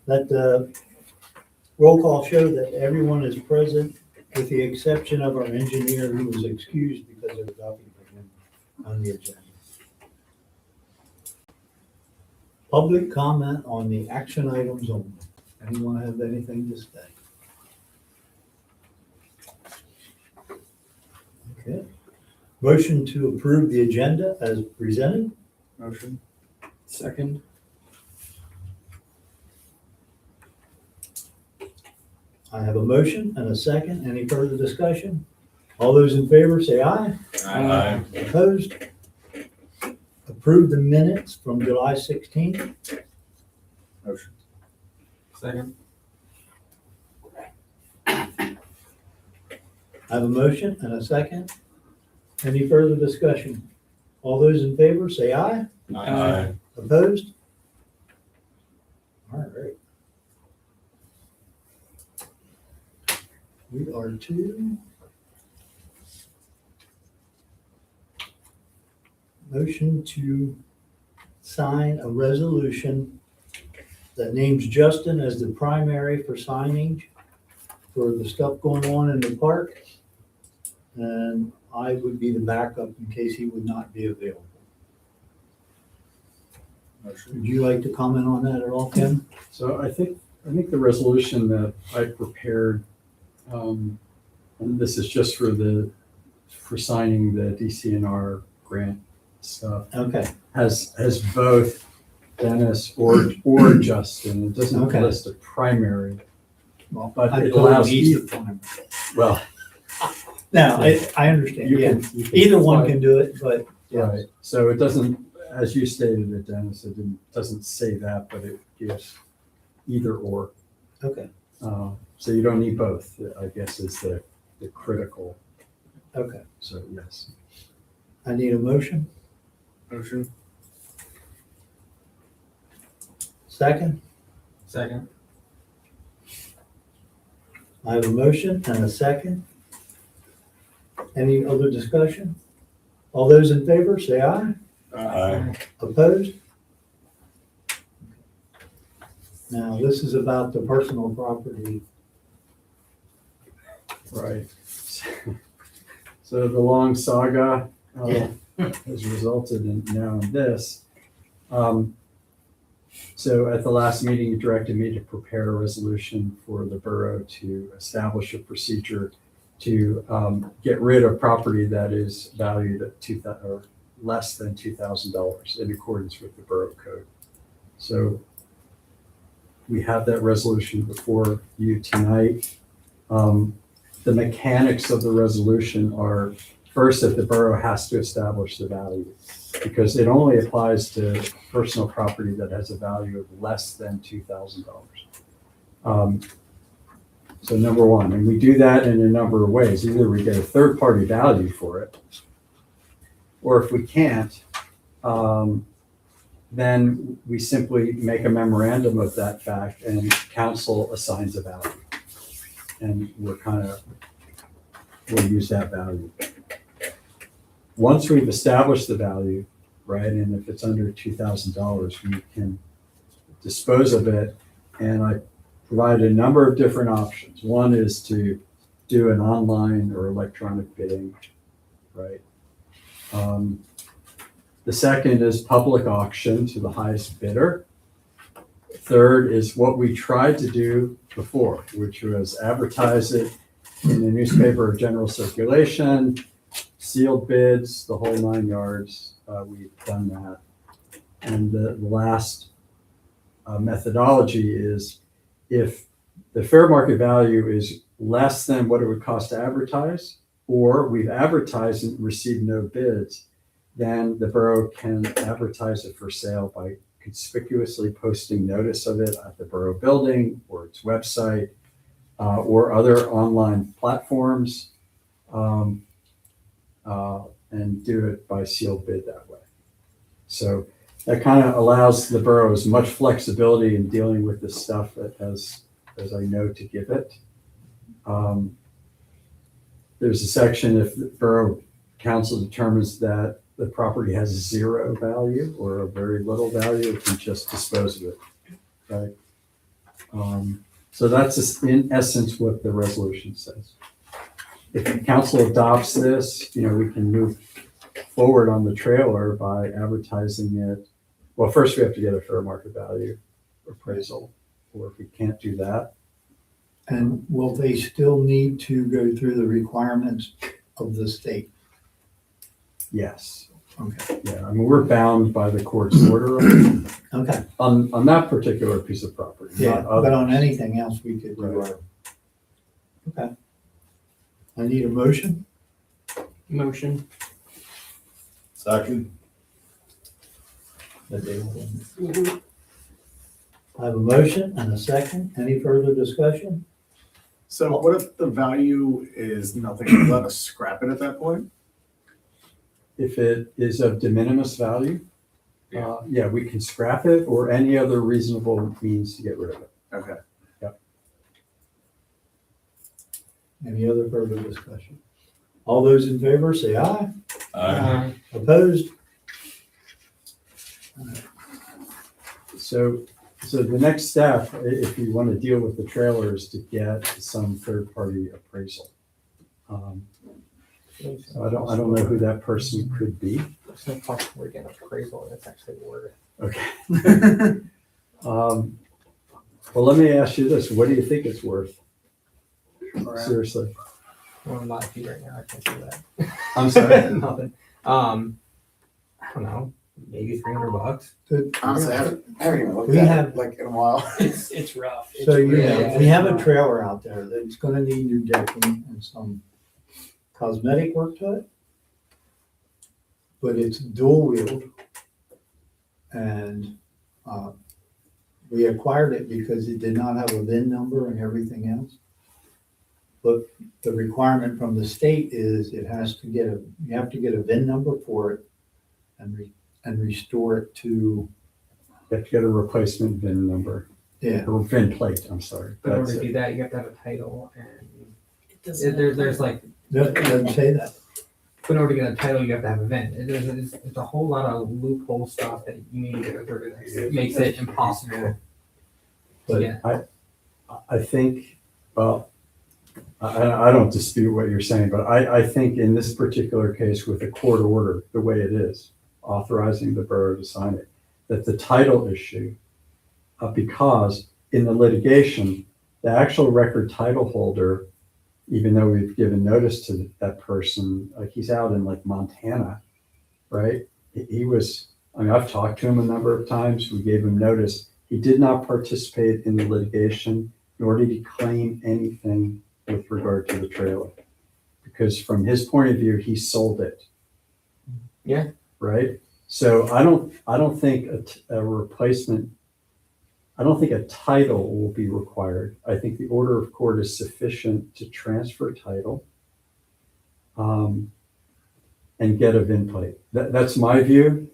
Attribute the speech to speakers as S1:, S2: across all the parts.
S1: Let the roll call show that everyone is present with the exception of our engineer who was excused because there was nothing for him on the agenda. Public comment on the action items only. Anyone have anything to say? Okay. Motion to approve the agenda as presented.
S2: Motion.
S3: Second.
S1: I have a motion and a second. Any further discussion? All those in favor say aye.
S3: Aye.
S1: Opposed? Approve the minutes from July 16th.
S2: Motion.
S3: Second.
S1: I have a motion and a second. Any further discussion? All those in favor say aye.
S3: Aye.
S1: Opposed? All right. We are to motion to sign a resolution that names Justin as the primary for signage for the stuff going on in the park. And I would be the backup in case he would not be available.
S2: Motion.
S1: Would you like to comment on that at all, Kim?
S4: So I think the resolution that I prepared, and this is just for signing the DCNR grant stuff,
S1: Okay,
S4: has both Dennis or Justin. It doesn't
S1: Okay.
S4: list a primary.
S1: well,
S4: But
S1: I
S4: it
S1: told him
S4: allows
S1: he's
S4: you-
S1: the primary.
S4: Well,
S1: No, I understand, yeah.
S4: you can
S1: Either one
S4: apply-
S1: can do it, but
S4: Right, so it doesn't, as you stated it, Dennis, doesn't say that, but it gives either or.
S1: okay,
S4: So you don't need both, I guess is the critical,
S1: okay.
S4: so yes.
S1: I need a motion.
S2: Motion.
S1: Second,
S3: Second.
S1: I have a motion and a second. Any other discussion? All those in favor, say aye.
S3: Aye.
S1: Opposed? Now, this is about the personal property.
S4: Right. So the long saga
S1: Yeah.
S4: has resulted in now in this. So at the last meeting, you directed me to prepare a resolution for the borough to establish a procedure to get rid of property that is valued at or less than $2,000 in accordance with the borough code. So we have that resolution before you tonight. The mechanics of the resolution are, first, that the borough has to establish the value, because it only applies to personal property that has a value of less than $2,000. So number one, and we do that in a number of ways. Either we get a third-party value for it, or if we can't, then we simply make a memorandum of that fact and council assigns a value. And we'll use that value. Once we've established the value, right, and if it's under $2,000, we can dispose of it. And I provide a number of different options. One is to do an online or electronic bidding, right? The second is public auction to the highest bidder. Third is what we tried to do before, which was advertise it in the newspaper of general circulation, sealed bids, the whole 9 yards. We've done that. And the last methodology is if the fair market value is less than what it would cost to advertise, or we've advertised and received no bids, then the borough can advertise it for sale by conspicuously posting notice of it at the borough building or its website or other online platforms, and do it by sealed bid that way. So that kind of allows the borough as much flexibility in dealing with this stuff as I know to give it. There's a section if the borough council determines that the property has zero value or a very little value, it can just dispose of it, right? So that's in essence what the resolution says. If the council adopts this, we can move forward on the trailer by advertising it. Well, first we have to get a fair market value appraisal, or if we can't do that,
S1: And will they still need to go through the requirements of the state?
S4: yes.
S1: Okay,
S4: Yeah, I mean, we're bound by the court's order
S1: okay,
S4: on that particular piece of property.
S1: yeah,
S4: not
S1: but on
S4: others.
S1: anything else, we could do
S4: Right.
S1: our. Okay. I need a motion.
S3: Motion.
S2: Second.
S1: I have a motion and a second. Any further discussion?
S5: So what if the value is nothing? Let us scrap it at that point?
S4: If it is of de minimis value,
S3: Yeah.
S4: yeah, we can scrap it or any other reasonable means to get rid of it.
S5: Okay.
S1: Any other further discussion? All those in favor say aye.
S3: Aye.
S1: Opposed?
S4: So the next step, if you want to deal with the trailer, is to get some third-party appraisal. So I don't know who that person could be.
S3: There's no point we're getting appraisal and it's actually worth
S4: Okay. Well, let me ask you this. What do you think it's worth? Seriously.
S3: it. Well, I'm not happy right now, I can't say that.
S4: I'm sorry.
S3: Nothing. I don't know, maybe $300.
S5: Honestly, I haven't even looked
S1: We
S5: at
S1: have-
S5: it like in a while.
S3: It's rough.
S1: So
S3: really
S1: we have a
S3: rough.
S1: trailer out there that's gonna need new decking and some cosmetic work to it. But it's dual wheeled. And, we acquired it because it did not have a VIN number and everything else. But the requirement from the state is it has to get you have to get a VIN number for it and restore it to,
S4: You have to get a replacement VIN number,
S1: yeah.
S4: or VIN plate, I'm sorry.
S3: But in
S4: That's
S3: order to
S4: it.
S3: do that, you have to have a title and there's like,
S1: It doesn't say that.
S3: but in order to get a title, you have to have a VIN. It's a whole lot of loophole stuff that you need to go through. It makes it impossible.
S1: But
S3: Yeah.
S4: I think, well, I don't dispute what you're saying, but I think in this particular case with the court order, the way it is, authorizing the borough to sign it, that the title issue, because in the litigation, the actual record title holder, even though we've given notice to that person, like he's out in like Montana, right? He was, I mean, I've talked to him a number of times. We gave him notice. He did not participate in the litigation, nor did he claim anything with regard to the trailer. Because from his point of view, he sold it.
S3: Yeah.
S4: Right? So I don't think a replacement, I don't think a title will be required. I think the order of court is sufficient to transfer title and get a VIN plate. That's my view.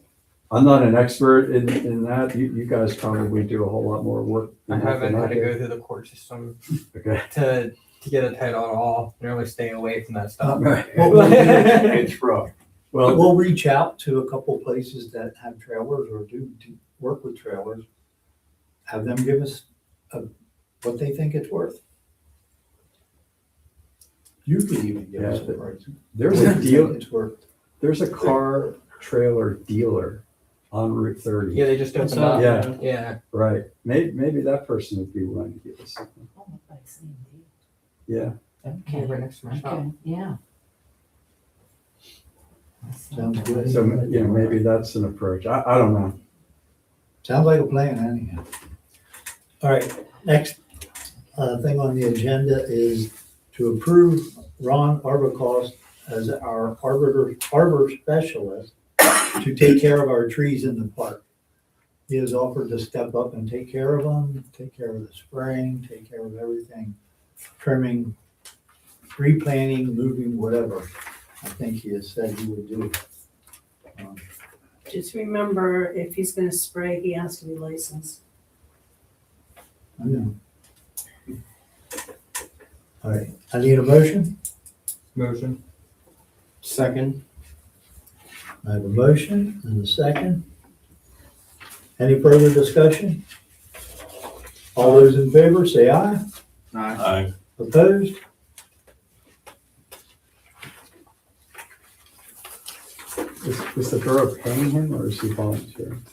S4: I'm not an expert in that. You guys probably do a whole lot more work.
S3: I
S4: than that
S3: haven't
S4: than
S3: had to
S4: do.
S3: go through the court system
S4: Okay.
S3: to get a title at all. Generally stay away from that stuff.
S1: What we'll do-
S5: It's rough.
S4: Well,
S1: we'll reach out to a couple places that have trailers or do work with trailers. Have them give us what they think it's worth. You could even give us a
S4: Yeah,
S1: price.
S4: there's
S1: What
S4: a
S1: you
S4: deal.
S1: think it's worth.
S4: There's a car trailer dealer on Route 30.
S3: Yeah, they just opened
S1: up?
S3: up.
S4: Yeah.
S3: Yeah.
S4: Right. Maybe that person would be willing to give us something. Yeah.
S3: Okay, right next to my shop.
S6: Okay, yeah.
S1: Sounds good.
S4: So, maybe that's an approach. I don't know.
S1: Sounds like a plan anyhow. All right, next thing on the agenda is to approve Ron Arbacost as our arbor specialist to take care of our trees in the park. He has offered to step up and take care of them, take care of the spraying, take care of everything, trimming, replanting, moving, whatever. I think he has said he would do.
S6: Just remember, if he's gonna spray, he has to be licensed.
S1: I know. All right, I need a motion.
S3: Motion. Second.
S1: I have a motion and a second. Any further discussion? All those in favor, say aye.
S2: Aye.
S1: Opposed?
S4: Is the borough paying him or is he volunteering?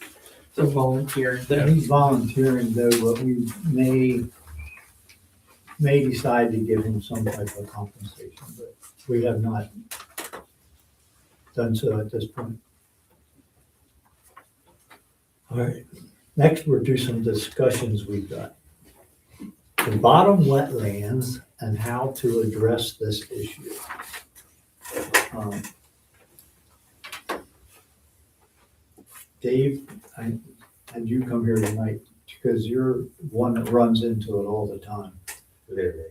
S3: So volunteer.
S1: He's volunteering though, but we may decide to give him some type of compensation, but we have not done so at this point. All right, next we'll do some discussions we've got. The bottom wetlands and how to address this issue. Dave, and you come here tonight because you're one that runs into it all the time.
S7: Literally.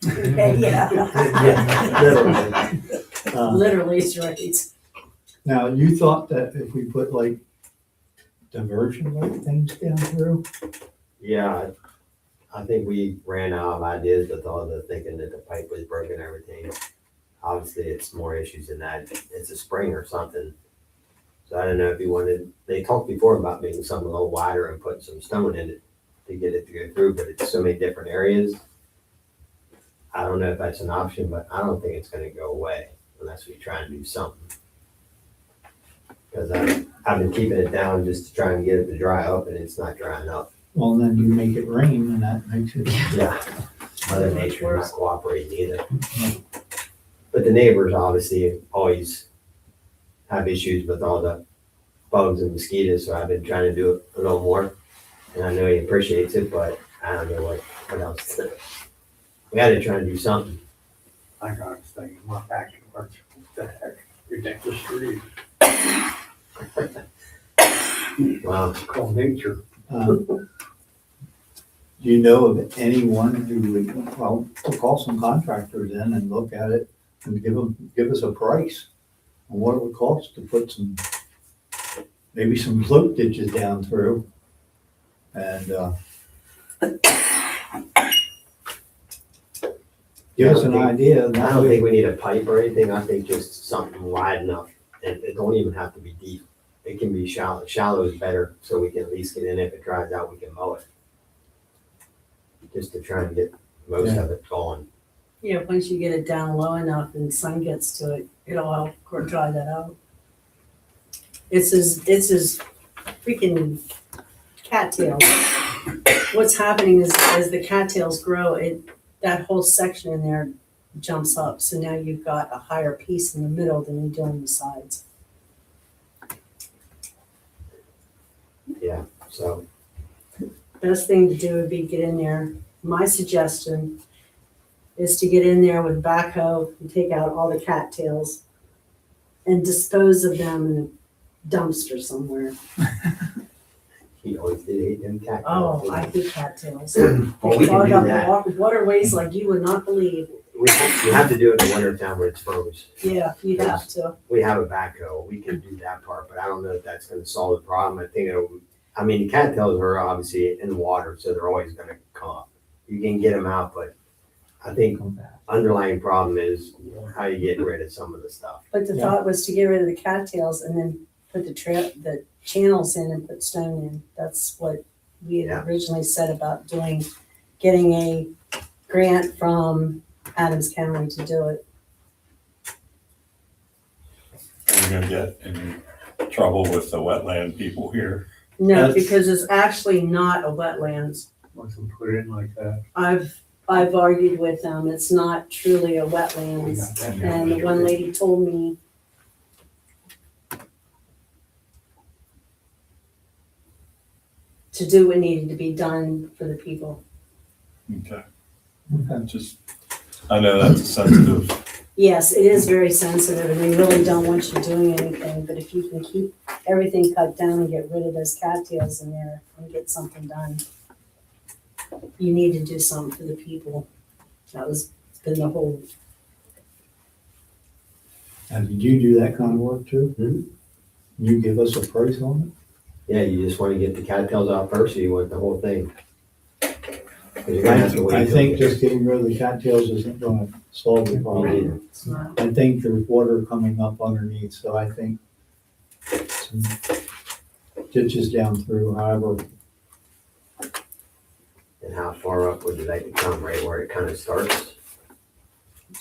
S6: Yeah,
S1: Yeah, literally.
S6: literally, it's right.
S1: Now, you thought that if we put like diversion like things down through,
S7: Yeah, I think we ran out of ideas with all the thinking that the pipe was broken and everything. Obviously, it's more issues than that. It's a spring or something. So I don't know if you wanted, they talked before about making something a little wider and putting some stone in it to get it to go through, but it's so many different areas. I don't know if that's an option, but I don't think it's gonna go away unless we try and do something. Because I've been keeping it down just to try and get it to dry up, and it's not drying up.
S1: well, then you make it rain and that makes it.
S7: Yeah. Mother Nature not cooperating either. But the neighbors obviously always have issues with all the bugs and mosquitoes, so I've been trying to do it a little more. And I know he appreciates it, but I don't know what else. We gotta try and do something.
S8: I got this thing in my backyard. What the heck? Ridiculous tree.
S7: Wow.
S8: It's called nature.
S1: Do you know of anyone who would, well, we'll call some contractors in and look at it and give us a price on what it would cost to put some, maybe some float ditches down through. And, give us an idea.
S7: I don't think we need a pipe or anything. I think just something wide enough. And it don't even have to be deep. It can be shallow. Shallow is better, so we can at least get in. If it dries out, we can mow it. Just to try and get most of it going.
S6: Yeah, once you get it down low enough and sun gets to it, it'll help or dry that out. It's as freaking cattails. What's happening is as the cattails grow, that whole section in there jumps up. So now you've got a higher piece in the middle than you do on the sides.
S7: Yeah, so
S6: Best thing to do would be get in there. My suggestion is to get in there with a backhoe and take out all the cattails and dispose of them in a dumpster somewhere.
S7: he always did hate them cattails.
S6: Oh, I hate cattails.
S7: Well, we can
S6: Clog
S7: do
S6: up
S7: that.
S6: the waterways like you would not believe.
S7: We have to do it in the winter time when it's froze.
S6: Yeah, you have to.
S7: We have a backhoe. We can do that part, but I don't know if that's gonna solve the problem. I think the cattails are obviously in the water, so they're always gonna come up. You can get them out, but I think underlying problem is how you get rid of some of the stuff.
S6: But the thought was to get rid of the cattails and then put the channels in and put stone in. That's what we had
S7: Yeah.
S6: originally said about getting a grant from Adams County to do it.
S9: Are we gonna get in trouble with the wetland people here?
S6: No,
S1: That's-
S6: because it's actually not a wetlands.
S8: Once we put it in like that.
S6: I've argued with them. It's not truly a
S8: We
S6: wetlands.
S8: got that down
S6: And the
S8: here.
S6: one lady told me to do what needed to be done for the people.
S9: Okay,
S1: Okay.
S9: just, I know that's a sensitive,
S6: Yes, it is very sensitive and they really don't want you doing anything, but if you can keep everything cut down and get rid of those cattails in there and get something done, you need to do something for the people. That was been the whole,
S1: And did you do that kind of work too?
S7: Mhm.
S1: You give us a price on
S7: Yeah, you just wanna get the cattails out first, or you want the whole thing? 'Cause you're
S1: it?
S7: gonna have to wait
S1: I
S7: till
S1: think
S7: it-
S1: just getting rid of the cattails isn't gonna solve the
S7: Me
S1: problem.
S7: neither.
S6: it's not,
S1: I think there's water coming up underneath, so I think some ditches down through, however.
S7: And how far up would you like to come, right where it kind of starts?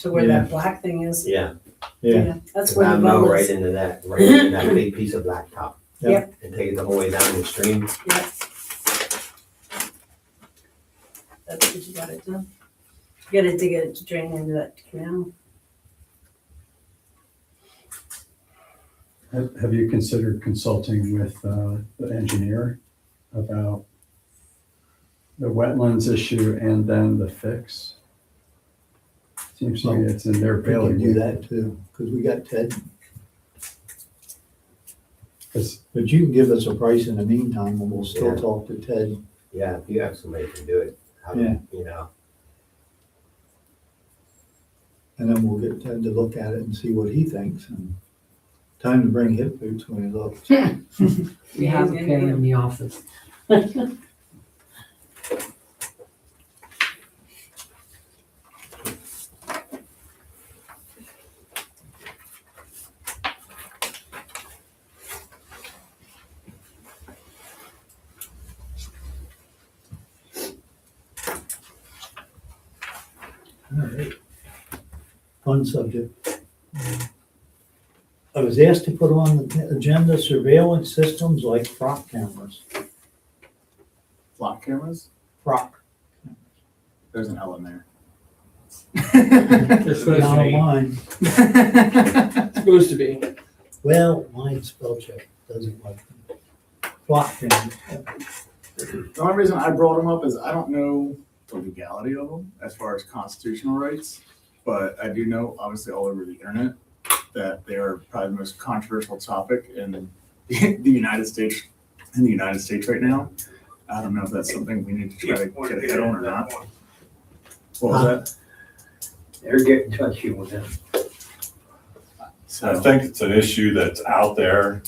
S6: To where that black thing is.
S7: Yeah.
S1: Yeah.
S6: That's where the
S7: I'd mow
S6: well
S7: right
S6: is.
S7: into that, right into that big piece of blacktop.
S6: Yep.
S7: And take it the whole way down the stream.
S6: Yep. That's what you gotta do. You gotta dig it to drain into that canal.
S4: Have you considered consulting with the engineer about the wetlands issue and then the fix? Seems to me it's in their
S1: We can do
S4: bailiwick.
S1: that too, because we got Ted.
S4: 'Cause
S1: But you can give us a price in the meantime, and we'll still
S7: Yeah.
S1: talk to Ted.
S7: Yeah, if you have somebody who can do it, have
S1: Yeah.
S7: them, you know.
S1: And then we'll get Ted to look at it and see what he thinks, and time to bring hip boots when he looks.
S3: We have a pen in the office.
S1: All right. Fun subject. I was asked to put on the agenda surveillance systems like FROC cameras.
S5: Flock cameras,
S1: FROC.
S5: there's an L in there.
S3: They're supposed
S1: Not
S3: to
S1: on
S3: be.
S1: mine.
S3: Supposed to be.
S1: Well, mine spell check doesn't like them. FROC cameras.
S5: The only reason I brought them up is I don't know the legality of them as far as constitutional rights, but I do know, obviously, all over the internet that they are probably the most controversial topic in the United States, right now. I don't know if that's something we need to try to get ahead on or not. What was that?
S8: They're getting touchy with them.
S9: I
S5: So,
S9: think it's an issue that's out there.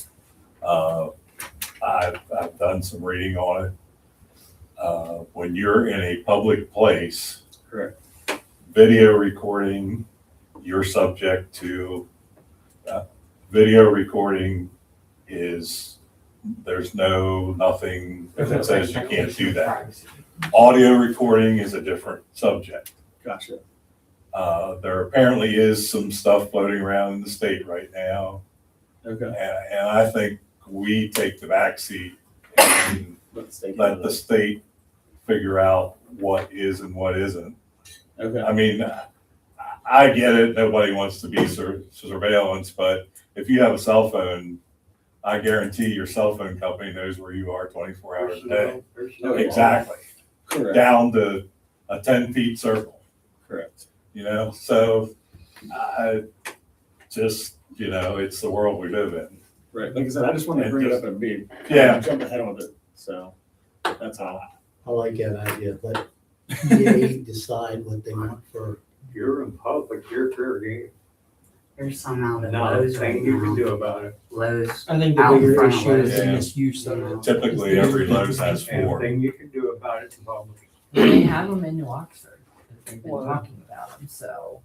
S9: I've done some reading on it. When you're in a public place.
S5: Correct.
S9: Video recording, you're subject to, video recording is, there's nothing that says you can't do that. Audio recording is a different subject.
S5: gotcha.
S9: There apparently is some stuff floating around in the state right now.
S5: Okay.
S9: And I think we take the backseat and let the state figure out what is and what isn't.
S5: Okay.
S9: I mean, I get it, nobody wants to be surveillance, but if you have a cell phone, I guarantee your cell phone company knows where you are 24 hours a day. Exactly,
S5: Correct.
S9: down to a 10 feet circle,
S5: Correct.
S9: so I just, it's the world we live in.
S5: Right. Like I said, I just wanted to bring it up and be
S9: Yeah.
S5: jump ahead with it. So that's all.
S1: I like that idea, let EA decide what they want for.
S8: You're in public, you're fair game.
S10: There's some out at
S8: Not a
S10: Lowe's right
S8: thing you can
S10: now.
S8: do about it.
S10: Lowe's.
S3: I think the
S10: Out in
S3: bigger
S10: front of
S3: issue is the
S9: Lowe's.
S3: misuse of it.
S9: Typically, every Lowe's has 4.
S8: Anything you can do about it in public.
S10: They have them in New Oxford. They've been
S8: Well-
S10: talking about them, so.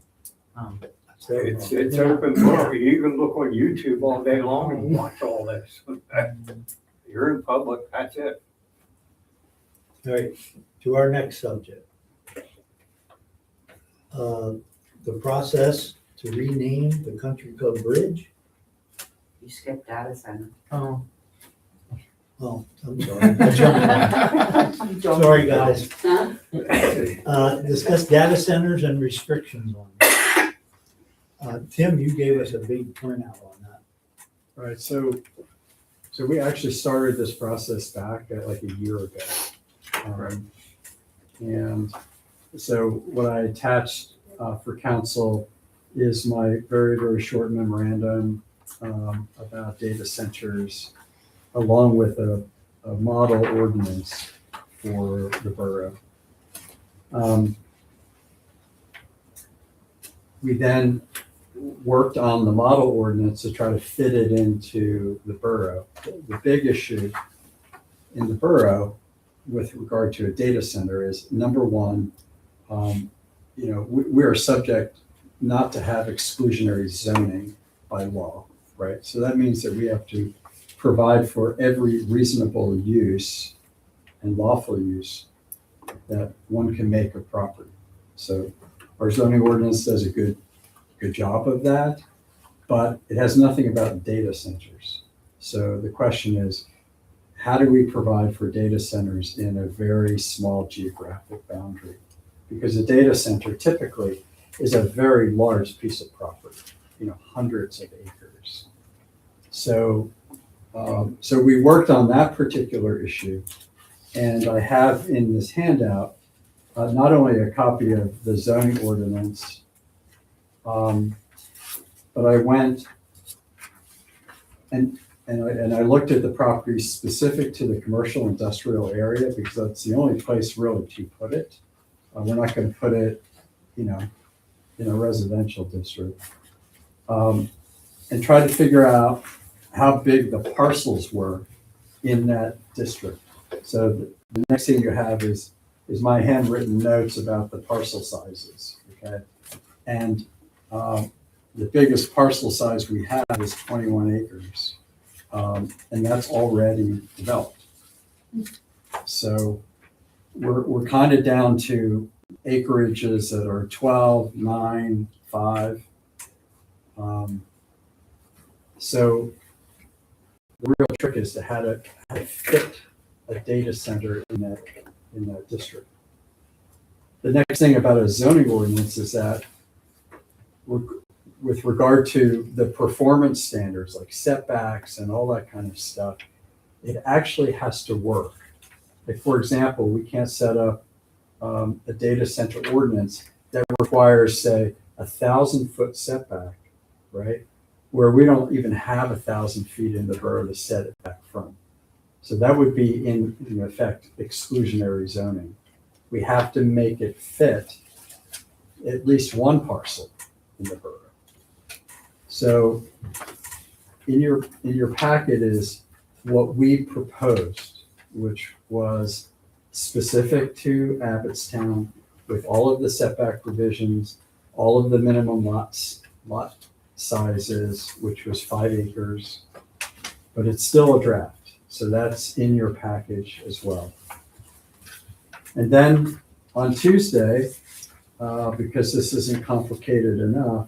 S8: It's open book. You can look on YouTube all day long and watch all this. You're in public, that's it.
S1: All right, to our next subject. The process to rename the Country Club Bridge.
S10: You skipped data center.
S3: Oh.
S1: Oh, I'm sorry. I jumped on. Sorry, guys. Discuss data centers and restrictions on them. Tim, you gave us a big printout on that.
S4: All right, so we actually started this process back like a year ago. And so what I attached for council is my very, very short memorandum about data centers, along with a model ordinance for the borough. We then worked on the model ordinance to try to fit it into the borough. The big issue in the borough with regard to a data center is, number one, we are subject not to have exclusionary zoning by law, right? So that means that we have to provide for every reasonable use and lawful use that one can make of property. So our zoning ordinance does a good job of that, but it has nothing about data centers. So the question is, how do we provide for data centers in a very small geographic boundary? Because a data center typically is a very large piece of property, hundreds of acres. So, so we worked on that particular issue, and I have in this handout not only a copy of the zoning ordinance, but I went and I looked at the properties specific to the commercial industrial area, because that's the only place really to put it. We're not going to put it, in a residential district. And try to figure out how big the parcels were in that district. So the next thing you have is my handwritten notes about the parcel sizes, okay? And the biggest parcel size we have is 21 acres. And that's already developed. So we're kind of down to acreages that are 12, 9, 5. So the real trick is to how to fit a data center in that district. The next thing about a zoning ordinance is that with regard to the performance standards like setbacks and all that kind of stuff, it actually has to work. Like, for example, we can't set up a data center ordinance that requires, say, 1,000-foot setback, right? Where we don't even have 1,000 feet in the borough to set it back from. So that would be in effect exclusionary zoning. We have to make it fit at least one parcel in the borough. So in your packet is what we proposed, which was specific to Abbottstown with all of the setback provisions, all of the minimum lot sizes, which was 5 acres, but it's still a draft. So that's in your package as well. And then on Tuesday, because this isn't complicated enough,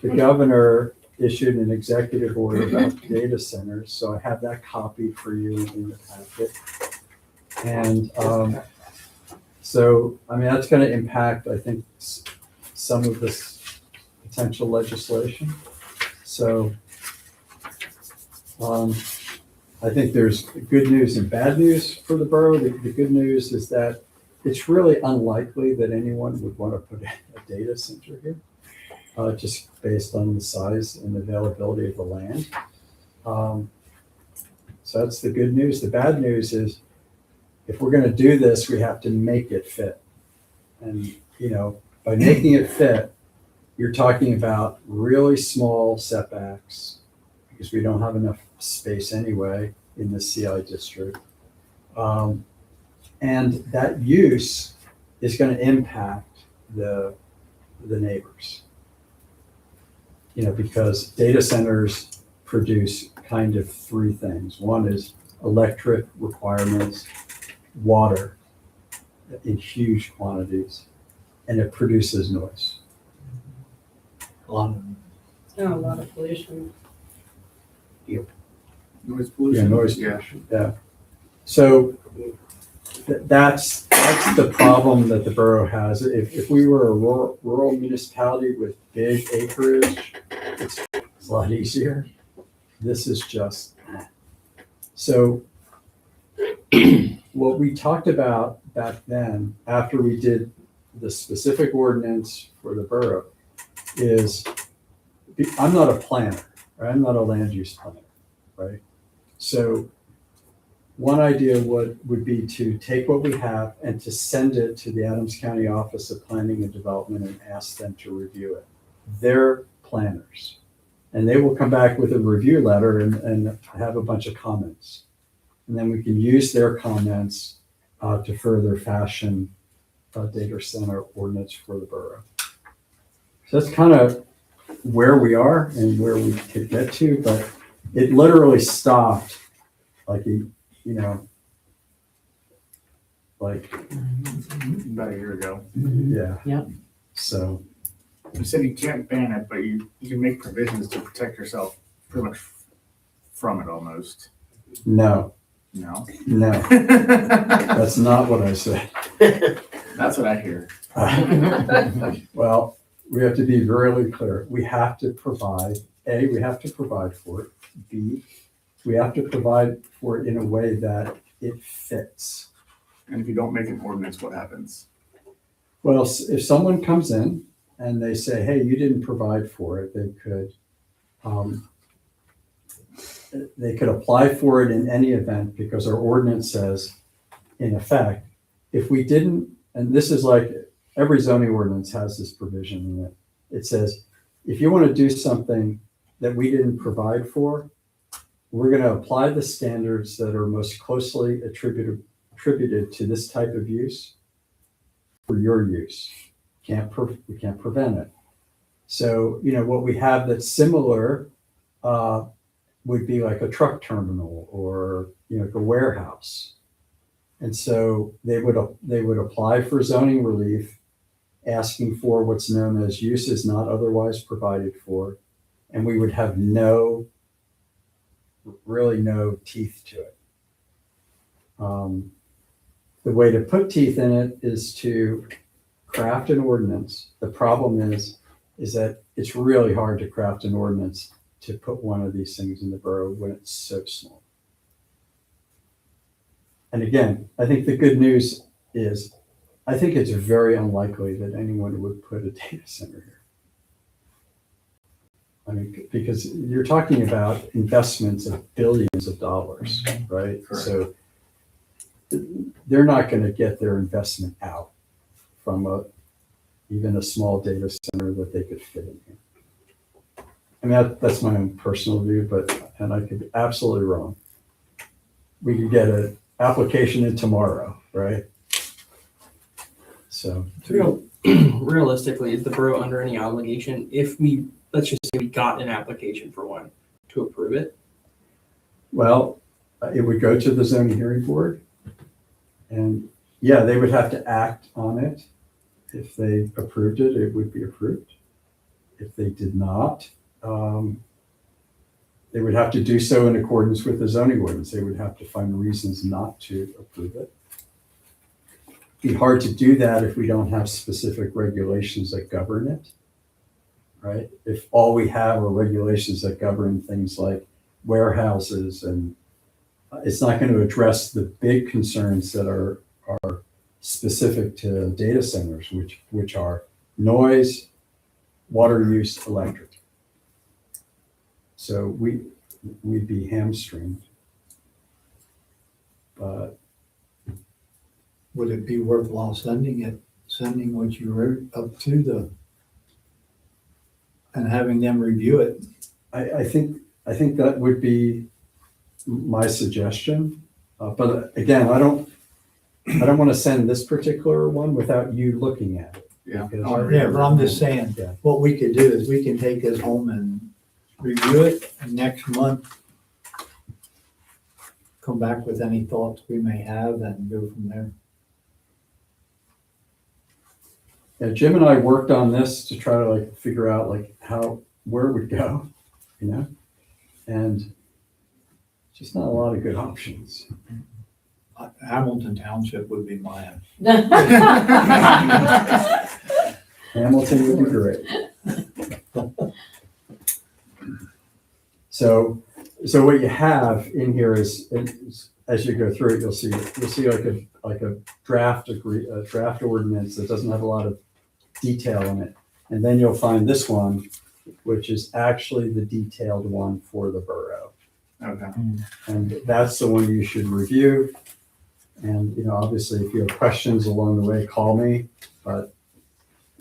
S4: the governor issued an executive order about data centers. So I have that copy for you in the packet. And so, I mean, that's going to impact, I think, some of this potential legislation. So I think there's good news and bad news for the borough. The good news is that it's really unlikely that anyone would want to put a data center here, just based on the size and availability of the land. So that's the good news. The bad news is if we're going to do this, we have to make it fit. And, by making it fit, you're talking about really small setbacks because we don't have enough space anyway in the CI district. And that use is going to impact the neighbors. Because data centers produce kind of 3 things. One is electric requirements, water in huge quantities, and it produces noise.
S1: A lot
S6: Oh, a lot of pollution.
S5: Noise pollution.
S4: Yeah, noise pollution. Yeah. So that's the problem that the borough has. If we were a rural municipality with big acreage, it's a lot easier. This is just so. What we talked about back then, after we did the specific ordinance for the borough, is I'm not a planner, right? I'm not a land use planner, right? So one idea would be to take what we have and to send it to the Adams County Office of Planning and Development and ask them to review it. They're planners. And they will come back with a review letter and have a bunch of comments. And then we can use their comments to further fashion a data center ordinance for the borough. So that's kind of where we are and where we could get to, but it literally stopped like like,
S5: About a year ago.
S4: yeah.
S10: Yep.
S4: So,
S5: You said you can't ban it, but you can make provisions to protect yourself pretty much from it almost.
S4: no,
S5: No?
S4: no, that's not what I said.
S5: That's what I hear.
S4: Well, we have to be really clear. We have to provide, A, we have to provide for it. B, we have to provide for it in a way that it fits.
S5: And if you don't make an ordinance, what happens?
S4: Well, if someone comes in and they say, hey, you didn't provide for it, they could apply for it in any event because our ordinance says, in effect, if we didn't, and this is like every zoning ordinance has this provision in it. It says, if you want to do something that we didn't provide for, we're going to apply the standards that are most closely attributed to this type of use for your use. We can't prevent it. So, what we have that's similar would be like a truck terminal or, like a warehouse. And so they would apply for zoning relief, asking for what's known as uses not otherwise provided for, and we would have really no teeth to it. The way to put teeth in it is to craft an ordinance. The problem is that it's really hard to craft an ordinance to put one of these things in the borough when it's so small. And again, I think the good news is, I think it's very unlikely that anyone would put a data center here. I mean, because you're talking about investments of billions of dollars, right?
S5: Correct.
S4: So they're not going to get their investment out from even a small data center that they could fit in here. I mean, that's my own personal view, and I could be absolutely wrong. We could get an application in tomorrow, right? So,
S11: Realistically, is the borough under any obligation if let's just say we got an application for one to approve it?
S4: well, it would go to the zoning hearing board. And yeah, they would have to act on it. If they approved it, it would be approved. If they did not, they would have to do so in accordance with the zoning ordinance. They would have to find reasons not to approve it. It'd be hard to do that if we don't have specific regulations that govern it, right? If all we have are regulations that govern things like warehouses, and it's not going to address the big concerns that are specific to data centers, which are noise, water use, electric. So we'd be hamstringed. But
S1: Would it be worthwhile sending what you wrote up to and having them review it?
S4: I think that would be my suggestion. But again, I don't want to send this particular one without you looking at it.
S5: Yeah.
S4: Because-
S1: Yeah, but I'm just saying,
S4: Yeah.
S1: what we could do is we can take this home and review it, and next month come back with any thoughts we may have and go from there.
S4: Yeah, Jim and I worked on this to try to figure out where it would go, and just not a lot of good options.
S1: Hamilton Township would be mine.
S4: Hamilton would be great. So what you have in here is as you go through it, you'll see like a draft ordinance that doesn't have a lot of detail in it. And then you'll find this one, which is actually the detailed one for the borough.
S5: Okay.
S4: And that's the one you should review. And, obviously if you have questions along the way, call me. But,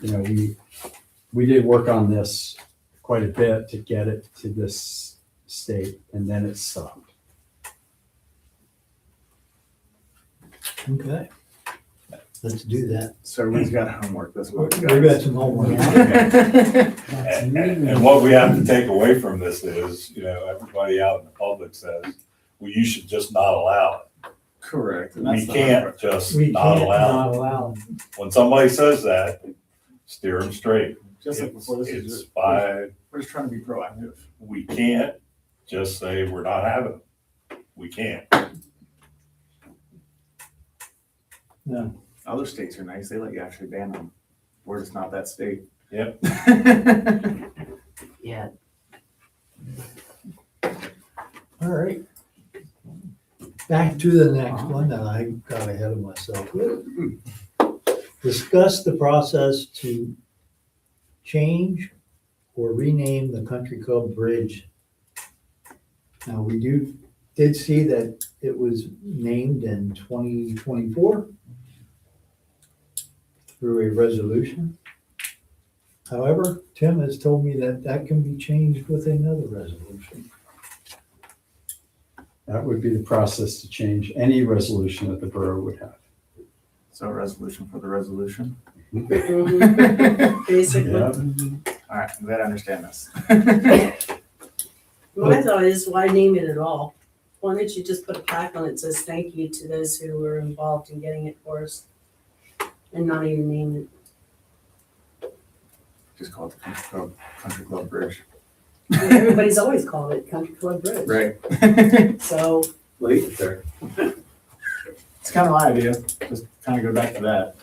S4: we did work on this quite a bit to get it to this state, and then it stopped.
S1: Okay, let's do that.
S5: So everyone's got homework this month.
S1: We got some homework.
S9: And what we have to take away from this is, everybody out in the public says, well, you should just not allow it.
S5: Correct. And
S9: We
S5: that's the
S9: can't
S5: hard part.
S9: just
S1: We
S9: not
S1: can't
S9: allow.
S1: not allow.
S9: When somebody says that, steer them straight.
S5: Just like
S9: It's,
S5: before, this
S9: it's
S5: is just,
S9: by,
S5: we're just trying to be proactive.
S9: we can't just say we're not having them. We can't.
S1: No.
S5: Other states are nice, they let you actually ban them. We're just not that state.
S9: Yep.
S10: Yeah,
S1: All right. Back to the next one, and I got ahead of myself. Discuss the process to change or rename the Country Club Bridge. Now, we did see that it was named in 2024 through a resolution. However, Tim has told me that that can be changed with another resolution.
S4: That would be the process to change any resolution that the borough would have.
S5: So a resolution for the resolution.
S6: Basically.
S4: Yeah.
S5: All right, I'm glad I understand this.
S6: My thought is, why name it at all? Why don't you just put a plaque on it that says thank you to those who were involved in getting it for us? And not even name it.
S5: Just call it the Country Club Bridge.
S6: Everybody's always called it Country Club Bridge.
S5: Right.
S6: So,
S8: Wait there.
S5: It's kind of my idea, just kind of go back to that.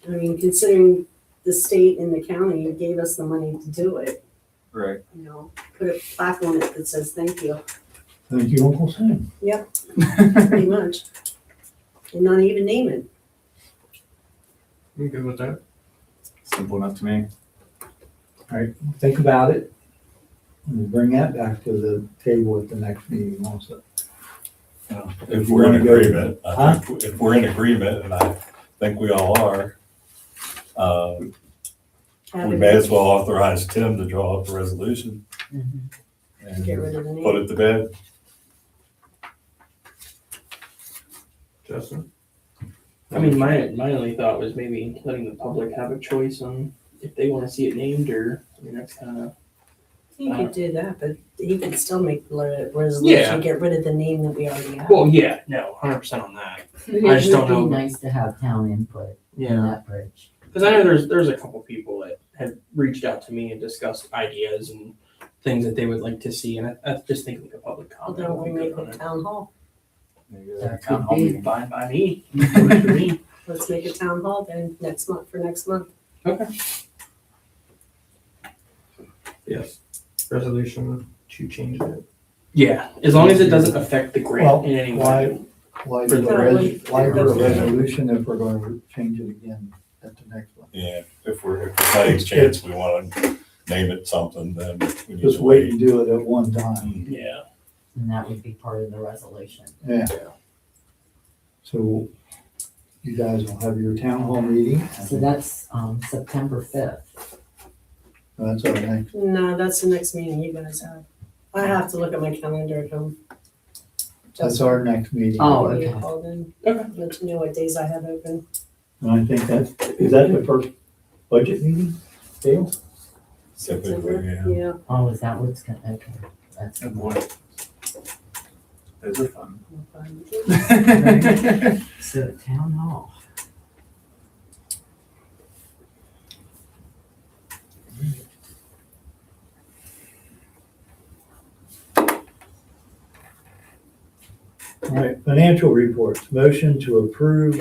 S6: I mean, considering the state and the county gave us the money to do it,
S5: Right.
S6: you know, put a plaque on it that says thank you,
S1: Thank you, Uncle Sam.
S6: pretty much. And not even name it.
S11: I'm good with that.
S5: Simple enough to me.
S1: All right, think about it. And we'll bring that back to the table at the next meeting also.
S9: If we're in agreement, I think if we're in agreement, and I think we all are, we may as well authorize Tim to draw up a resolution and
S6: Get rid of the name.
S9: put it to bed.
S11: Justin? I mean, my only thought was maybe letting the public have a choice on if they want to see it named or, I mean, that's kind of.
S6: He could do that, but he could still make the
S11: Yeah.
S6: resolution, get rid of the name that we already have.
S11: Well, yeah, no, 100% on that. I just don't
S10: It would
S11: know.
S10: be nice to have town input in that bridge.
S11: Because I know there's a couple people that have reached out to me and discussed ideas and things that they would like to see, and I just think like a public
S6: Well,
S11: comment
S6: then
S11: would
S6: we'll
S11: be
S6: make
S11: good on
S6: it
S11: it.
S6: town hall.
S5: Maybe a
S10: That
S5: town
S10: could
S5: hall
S10: be.
S5: meeting.
S11: Fine by me. Works for me.
S6: Let's make it town hall then next month, for next month.
S11: Okay. Yes. Resolution to change it. Yeah, as long as it doesn't affect the
S1: Well,
S11: grant in any way.
S1: Why
S11: For
S1: do
S11: the
S1: why do a resolution if we're going to change it again at the next one?
S9: Yeah, if there's any chance we want to name it something, then we need
S1: Just
S9: to
S1: wait
S9: wait.
S1: and do it at one time.
S11: Yeah.
S10: And that would be part of the resolution.
S1: Yeah. So you guys will have your town hall meeting.
S10: So that's, September 5th.
S1: That's our next,
S6: No, that's the next meeting you guys have. I have to look at my calendar at home.
S1: that's our next meeting.
S10: Oh,
S6: Give me a
S10: okay.
S6: call then.
S11: Okay.
S6: Let you know what days I have open.
S1: And I think is that the first budget meeting, Dale?
S9: Typically, yeah.
S6: Yeah.
S10: Oh, is that what's gonna, okay, that's.
S5: Good boy. Those are fun.
S10: So town hall.
S1: All right, financial reports. Motion to approve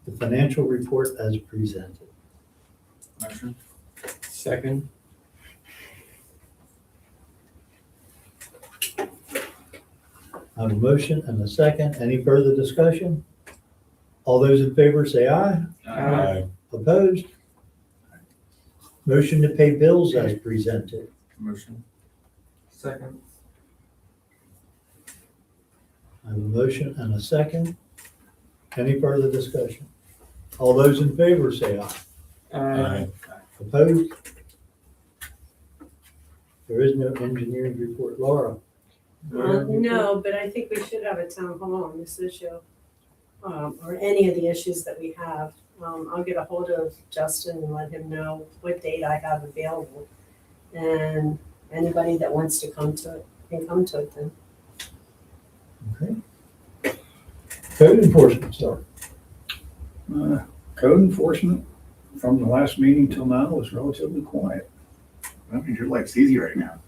S1: the financial report as presented.
S5: Motion.
S11: Second.
S1: I have a motion and a second. Any further discussion? All those in favor say aye.
S9: Aye.
S1: Opposed? Motion to pay bills as presented.
S5: Motion.
S11: Second.
S1: I have a motion and a second. Any further discussion? All those in favor say aye.
S9: Aye.
S1: Opposed? There is no engineering report. Laura?
S6: No, but I think we should have a town hall on this issue, or any of the issues that we have. I'll get a hold of Justin and let him know what date I have available. And anybody that wants to come to it can come to it then.
S1: Okay. Code enforcement, sir.
S8: Code enforcement from the last meeting till now was relatively quiet.
S5: That means your life's easy right now.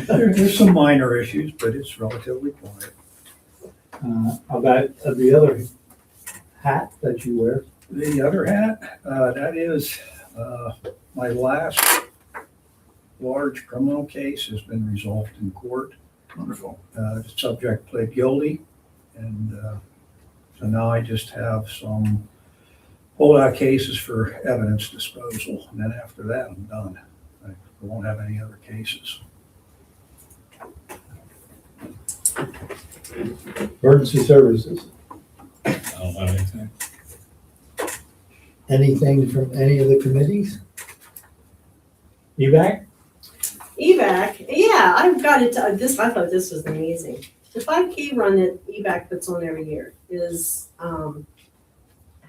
S8: There's some minor issues, but it's relatively quiet.
S1: About the other hat that you wear.
S8: The other hat, that is, my last large criminal case has been resolved in court.
S5: Wonderful.
S8: The subject pled guilty, and so now I just have some holdout cases for evidence disposal, and then after that, I'm done. I won't have any other cases.
S1: Emergency services.
S9: I don't have anything.
S1: Anything from any of the committees? EVAC?
S6: EVAC, yeah, I've got it, this, I thought this was amazing. The 5K run that EVAC puts on every year is,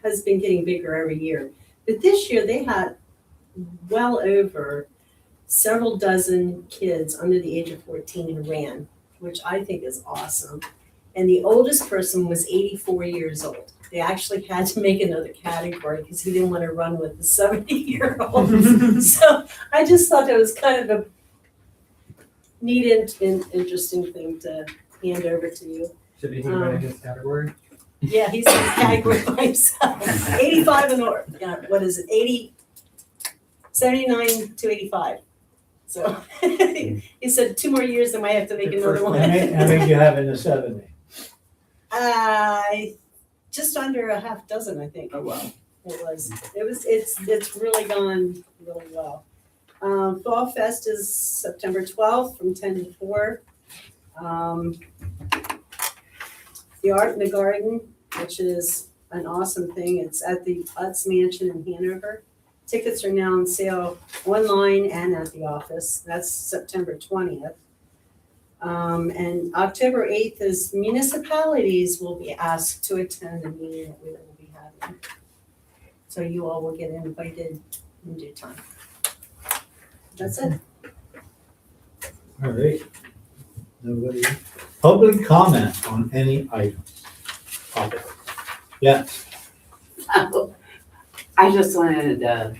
S6: has been getting bigger every year. But this year, they had well over several dozen kids under the age of 14 who ran, which I think is awesome. And the oldest person was 84 years old. They actually had to make another category because he didn't want to run with the 70-year-old. So I just thought it was kind of a neat and interesting thing to hand over to you.
S3: Should be run in his category.
S6: Yeah, he's in a category by himself. 85 and or, yeah, what is it, 79 to 85. So he said 2 more years, I might have to make another one.
S1: How many do you have in the 70?
S6: Just under a half dozen, I think.
S11: Oh, wow.
S6: It's really gone really well. Fall Fest is September 12th from 10 to 4. The Art in the Garden, which is an awesome thing. It's at the Utz Mansion in Hanover. Tickets are now on sale online and at the office. That's September 20th. And October 8th is municipalities will be asked to attend a meeting that we will be having. So you all will get invited in due time. That's it.
S1: All right. Nobody? Public comment on any items? Topic. Yes.
S10: I just wanted to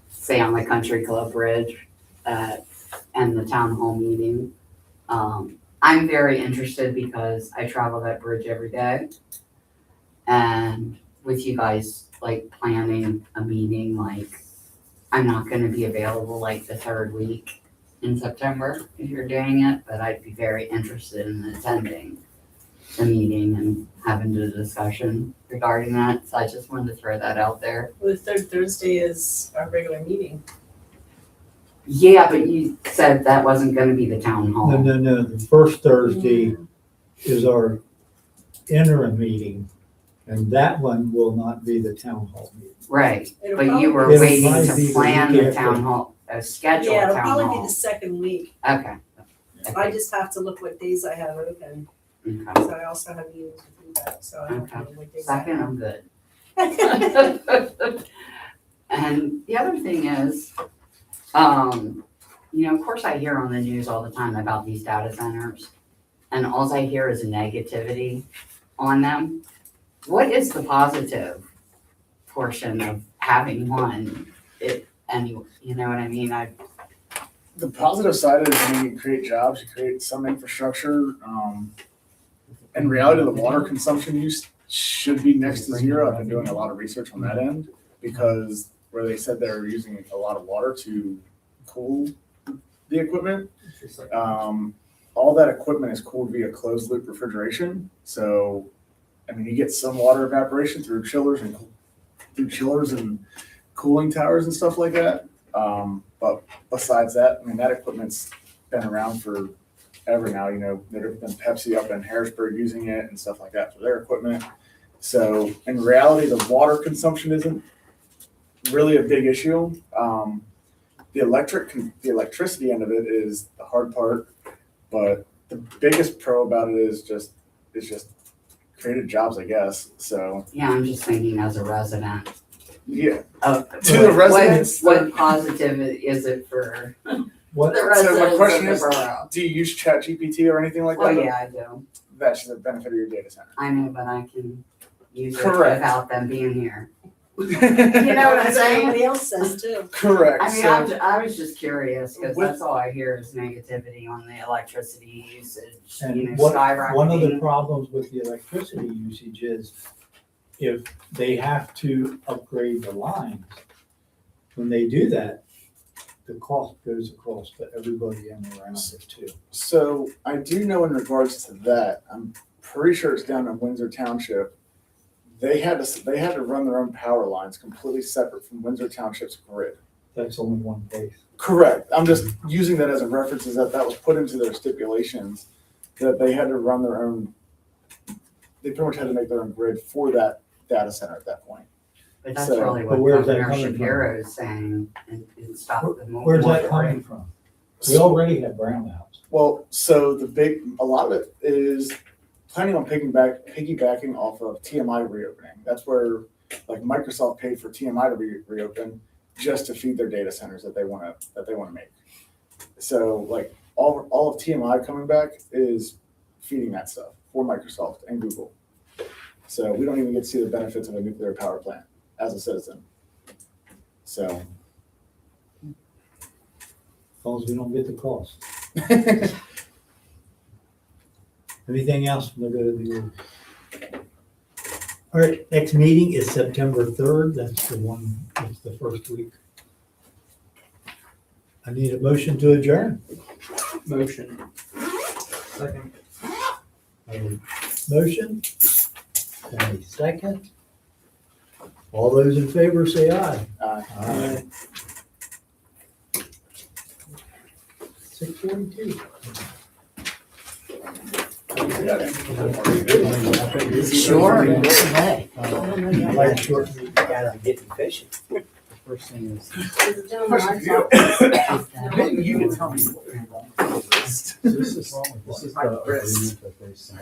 S10: say on the Country Club Bridge, and the town hall meeting, I'm very interested because I travel that bridge every day. And with you guys, like, planning a meeting, like, I'm not gonna be available like the 3rd week in September if you're doing it, but I'd be very interested in attending the meeting and having the discussion regarding that. So I just wanted to throw that out there.
S6: Well, the third Thursday is our regular meeting.
S10: Yeah, but you said that wasn't gonna be the town hall.
S1: No. The first Thursday is our interim meeting, and that one will not be the town hall meeting.
S10: Right,
S6: It'll
S10: but you were
S1: It'll
S10: waiting
S1: probably
S10: to
S1: be the
S10: plan
S1: week
S10: the
S1: after.
S10: town hall, schedule
S6: Yeah,
S10: a
S6: it'll
S10: town
S6: probably be
S10: hall.
S6: the second week.
S10: Okay.
S6: I just have to look what days I have open.
S10: Okay.
S6: So I also have meetings with you guys, so I have to know what days I
S10: Second,
S6: have.
S10: I'm good. And the other thing is, of course I hear on the news all the time about these data centers, and all I hear is negativity on them. What is the positive portion of having one? You know what I mean?
S5: The positive side is, you create jobs, you create some infrastructure. In reality, the water consumption use should be next to zero. I've been doing a lot of research on that end because where they said they're using a lot of water to cool the equipment, all that equipment is cooled via closed loop refrigeration. So, I mean, you get some water evaporation through chillers and cooling towers and stuff like that. But besides that, I mean, that equipment's been around forever now. There's been Pepsi up in Harrisburg using it and stuff like that for their equipment. So in reality, the water consumption isn't really a big issue. The electricity end of it is the hard part, but the biggest pro about it is just created jobs, I guess. So
S10: Yeah, I'm just thinking as a resident.
S5: yeah,
S10: To
S5: the residents,
S10: What positive is it for
S1: What,
S10: The
S5: So my
S10: residents
S5: question
S10: of
S5: is,
S10: the borough.
S5: do you use ChatGPT or anything like
S10: Well,
S5: that?
S10: yeah, I do.
S5: That's the benefit of your data center.
S10: I know, but I can use it
S5: Correct.
S10: without them being here.
S6: You
S10: You know what I'm
S6: That's what
S10: saying?
S6: everybody else says too.
S5: Correct.
S10: I mean,
S5: So,
S10: I was just curious, because
S5: With-
S10: that's all I hear is negativity on the electricity usage, you know,
S1: and what, one of the
S10: skyrocketing.
S1: problems with the electricity usage is if they have to upgrade the lines, when they do that, the cost goes across to everybody in and around it too.
S5: so I do know in regards to that, I'm pretty sure it's down in Windsor Township. They had to run their own power lines completely separate from Windsor Township's grid.
S1: That's only one case.
S5: Correct. I'm just using that as a reference, is that was put into their stipulations, that they had to run their own, they pretty much had to make their own grid for that data center at that point.
S10: But that's
S5: So-
S10: really
S1: But
S10: what
S1: where's that
S10: Governor
S1: coming from?
S10: Shapiro is saying, and stop the.
S1: Where's that coming from? We already have brownouts.
S5: Well, so a lot of it is planning on piggybacking off of TMI reopening. That's where, like, Microsoft paid for TMI to reopen just to feed their data centers that they want to make. So, like, all of TMI coming back is feeding that stuff for Microsoft and Google. So we don't even get to see the benefits of a nuclear power plant as a citizen. So
S1: As long as we don't get the cost. Anything else from the good of the order? All right, next meeting is September 3rd. That's the first week. I need a motion to adjourn.
S11: Motion. Second.
S1: A motion, and a second. All those in favor say aye. Aye. 6:42.
S6: Sure.
S1: I like short meetings.
S7: Gotta get efficient.
S4: First thing is,
S5: You can tell me.
S4: this is the agreement that they signed.